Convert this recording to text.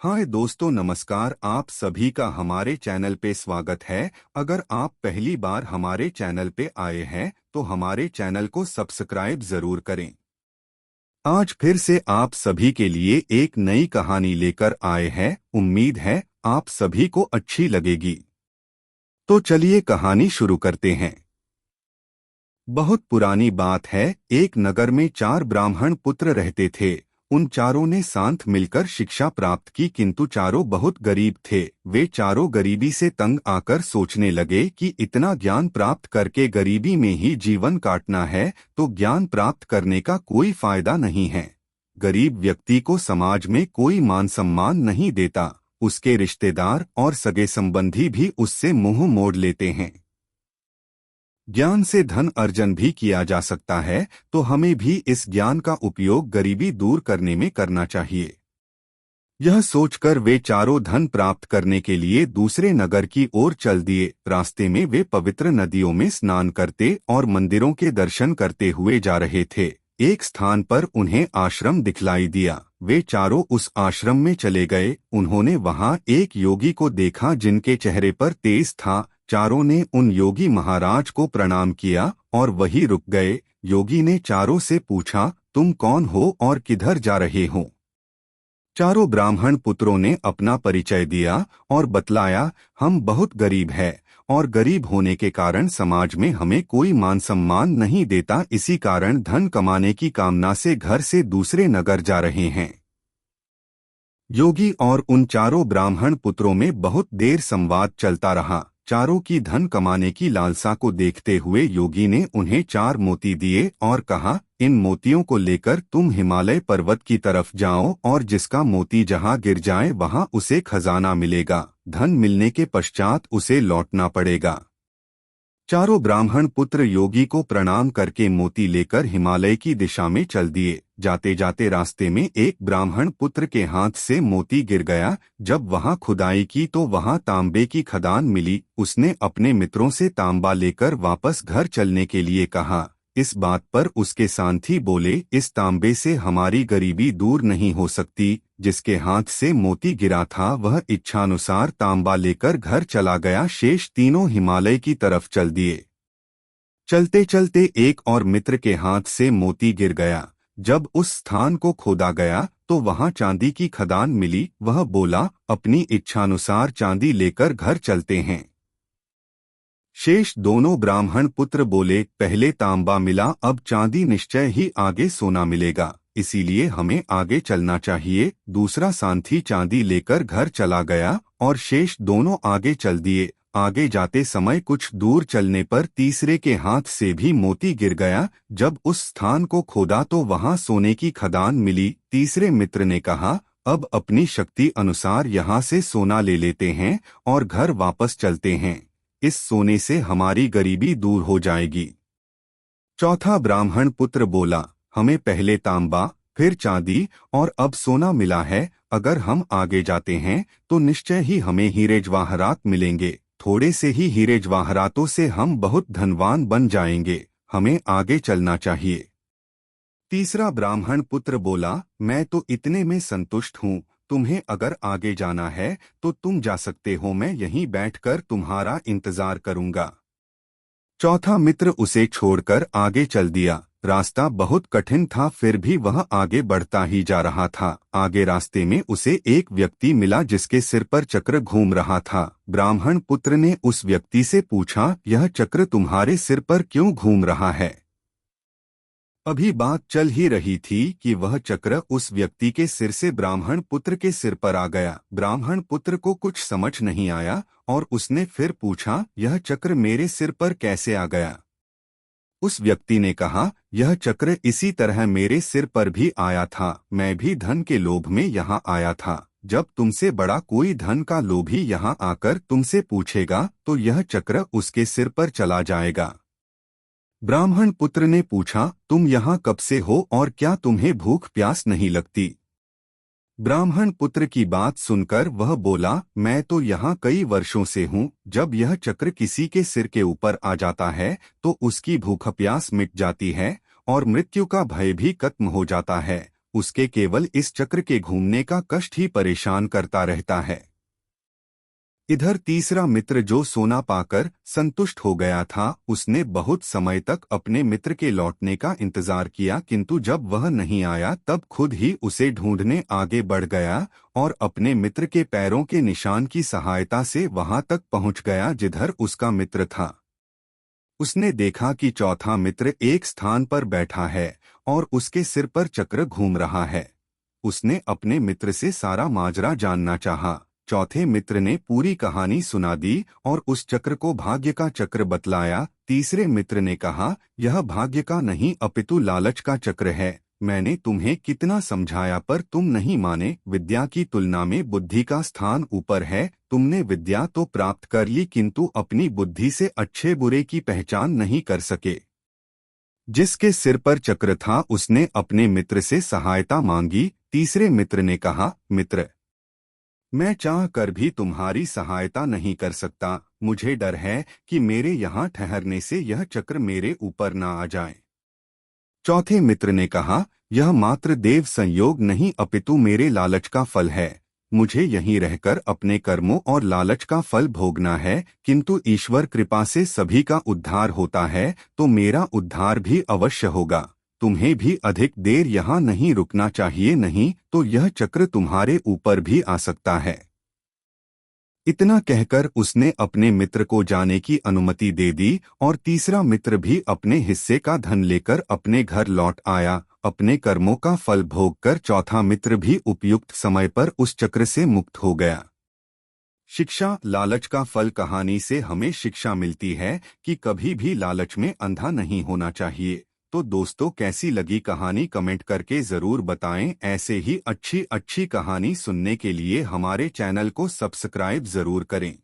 हाय दोस्तों, नमस्कार। आप सभी का हमारे चैनल पे स्वागत है। अगर आप पहली बार हमारे चैनल पे आए हैं तो हमारे चैनल को सब्सक्राइब जरूर करें। आज फिर से आप सभी के लिए एक नई कहानी लेकर आए हैं। उम्मीद है आप सभी को अच्छी लगेगी। तो चलिए कहानी शुरू करते हैं। बहुत पुरानी बात है। एक नगर में 4 ब्राह्मण पुत्र रहते थे। उन चारों ने साथ मिलकर शिक्षा प्राप्त की, किंतु चारों बहुत गरीब थे। वे चारों गरीबी से तंग आकर सोचने लगे कि इतना ज्ञान प्राप्त करके गरीबी में ही जीवन काटना है तो ज्ञान प्राप्त करने का कोई फायदा नहीं है। गरीब व्यक्ति को समाज में कोई मान सम्मान नहीं देता। उसके रिश्तेदार और सगे संबंधी भी उससे मुंह मोड़ लेते हैं। ज्ञान से धन अर्जन भी किया जा सकता है, तो हमें भी इस ज्ञान का उपयोग गरीबी दूर करने में करना चाहिए। यह सोचकर वे चारों धन प्राप्त करने के लिए दूसरे नगर की ओर चल दिए। रास्ते में वे पवित्र नदियों में स्नान करते और मंदिरों के दर्शन करते हुए जा रहे थे। एक स्थान पर उन्हें आश्रम दिखलाई दिया। वे चारों उस आश्रम में चले गए। उन्होंने वहां एक योगी को देखा जिनके चेहरे पर तेज था। चारों ने उन योगी महाराज को प्रणाम किया और वहीं रुक गए। योगी ने चारों से पूछा, तुम कौन हो और किधर जा रहे हो? चारों ब्राह्मण पुत्रों ने अपना परिचय दिया और बतलाया, हम बहुत गरीब हैं और गरीब होने के कारण समाज में हमें कोई मान सम्मान नहीं देता। इसी कारण धन कमाने की कामना से घर से दूसरे नगर जा रहे हैं। योगी और उन चारों ब्राह्मण पुत्रों में बहुत देर संवाद चलता रहा। चारों की धन कमाने की लालसा को देखते हुए योगी ने उन्हें 4 मोती दिए और कहा, इन मोतियों को लेकर तुम हिमालय पर्वत की तरफ जाओ और जिसका मोती जहां गिर जाए वहां उसे खजाना मिलेगा। धन मिलने के पश्चात उसे लौटना पड़ेगा। चारों ब्राह्मण पुत्र योगी को प्रणाम करके मोती लेकर हिमालय की दिशा में चल दिए। जाते जाते रास्ते में एक ब्राह्मण पुत्र के हाथ से मोती गिर गया। जब वहां खुदाई की तो वहां तांबे की खदान मिली। उसने अपने मित्रों से तांबा लेकर वापस घर चलने के लिए कहा। इस बात पर उसके साथी बोले, इस तांबे से हमारी गरीबी दूर नहीं हो सकती। जिसके हाथ से मोती गिरा था वह इच्छानुसार तांबा लेकर घर चला गया। शेष तीनों हिमालय की तरफ चल दिए। चलते चलते एक और मित्र के हाथ से मोती गिर गया। जब उस स्थान को खोदा गया तो वहां चांदी की खदान मिली। वह बोला, अपनी इच्छानुसार चांदी लेकर घर चलते हैं। शेष दोनों ब्राह्मण पुत्र बोले, पहले तांबा मिला, अब चांदी निश्चय ही आगे सोना मिलेगा, इसीलिए हमें आगे चलना चाहिए। दूसरा साथी चांदी लेकर घर चला गया और शेष दोनों आगे चल दिए। आगे जाते समय कुछ दूर चलने पर तीसरे के हाथ से भी मोती गिर गया। जब उस स्थान को खोदा तो वहां सोने की खदान मिली। तीसरे मित्र ने कहा, अब अपनी शक्ति अनुसार यहाँ से सोना ले लेते हैं और घर वापस चलते हैं। इस सोने से हमारी गरीबी दूर हो जाएगी। चौथा ब्राह्मण पुत्र बोला, हमें पहले तांबा, फिर चांदी और अब सोना मिला है। अगर हम आगे जाते हैं तो निश्चय ही हमें हीरे जवाहरात मिलेंगे। थोड़े से ही हीरे जवाहरातों से हम बहुत धनवान बन जाएंगे। हमें आगे चलना चाहिए। तीसरा ब्राह्मण पुत्र बोला, मैं तो इतने में संतुष्ट हूँ। तुम्हें अगर आगे जाना है तो तुम जा सकते हो, मैं यहीं बैठकर तुम्हारा इंतजार करूंगा। चौथा मित्र उसे छोड़कर आगे चल दिया। रास्ता बहुत कठिन था, फिर भी वह आगे बढ़ता ही जा रहा था। आगे रास्ते में उसे एक व्यक्ति मिला जिसके सिर पर चक्र घूम रहा था। ब्राह्मण पुत्र ने उस व्यक्ति से पूछा, यह चक्र तुम्हारे सिर पर क्यों घूम रहा है? अभी बात चल ही रही थी कि वह चक्र उस व्यक्ति के सिर से ब्राह्मण पुत्र के सिर पर आ गया। ब्राह्मण पुत्र को कुछ समझ नहीं आया और उसने फिर पूछा, यह चक्र मेरे सिर पर कैसे आ गया? उस व्यक्ति ने कहा, यह चक्र इसी तरह मेरे सिर पर भी आया था। मैं भी धन के लोभ में यहाँ आया था। जब तुमसे बड़ा कोई धन का लोभी यहाँ आकर तुमसे पूछेगा तो यह चक्र उसके सिर पर चला जाएगा। ब्राह्मण पुत्र ने पूछा, तुम यहाँ कब से हो और क्या तुम्हें भूख प्यास नहीं लगती? ब्राह्मण पुत्र की बात सुनकर वह बोला, मैं तो यहाँ कई वर्षों से हूँ। जब यह चक्र किसी के सिर के ऊपर आ जाता है तो उसकी भूख प्यास मिट जाती है और मृत्यु का भय भी खत्म हो जाता है। उसके केवल इस चक्र के घूमने का कष्ट ही परेशान करता रहता है। इधर तीसरा मित्र जो सोना पाकर संतुष्ट हो गया था, उसने बहुत समय तक अपने मित्र के लौटने का इंतजार किया, किंतु जब वह नहीं आया तब खुद ही उसे ढूंढने आगे बढ़ गया और अपने मित्र के पैरों के निशान की सहायता से वहां तक पहुंच गया जिधर उसका मित्र था। उसने देखा कि चौथा मित्र एक स्थान पर बैठा है और उसके सिर पर चक्र घूम रहा है। उसने अपने मित्र से सारा माजरा जानना चाहा। चौथे मित्र ने पूरी कहानी सुना दी और उस चक्र को भाग्य का चक्र बतलाया। तीसरे मित्र ने कहा, यह भाग्य का नहीं अपितु लालच का चक्र है। मैंने तुम्हें कितना समझाया पर तुम नहीं माने। विद्या की तुलना में बुद्धि का स्थान ऊपर है। तुमने विद्या तो प्राप्त कर ली किंतु अपनी बुद्धि से अच्छे बुरे की पहचान नहीं कर सके। जिसके सिर पर चक्र था उसने अपने मित्र से सहायता मांगी। तीसरे मित्र ने कहा, मित्र, मैं चाह कर भी तुम्हारी सहायता नहीं कर सकता। मुझे डर है कि मेरे यहाँ ठहरने से यह चक्र मेरे ऊपर ना आ जाए। चौथे मित्र ने कहा, यह मात्र देव संयोग नहीं अपितु मेरे लालच का फल है। मुझे यहीं रहकर अपने कर्मों और लालच का फल भोगना है, किंतु ईश्वर कृपा से सभी का उद्धार होता है तो मेरा उद्धार भी अवश्य होगा। तुम्हें भी अधिक देर यहाँ नहीं रुकना चाहिए, नहीं तो यह चक्र तुम्हारे ऊपर भी आ सकता है। इतना कहकर उसने अपने मित्र को जाने की अनुमति दे दी और तीसरा मित्र भी अपने हिस्से का धन लेकर अपने घर लौट आया। अपने कर्मों का फल भोगकर चौथा मित्र भी उपयुक्त समय पर उस चक्र से मुक्त हो गया। शिक्षा, लालच का फल कहानी से हमें शिक्षा मिलती है कि कभी भी लालच में अंधा नहीं होना चाहिए। तो दोस्तों, कैसी लगी कहानी कमेंट करके ज़रूर बताएं। ऐसे ही अच्छी अच्छी कहानी सुनने के लिए हमारे चैनल को सब्सक्राइब ज़रूर करें।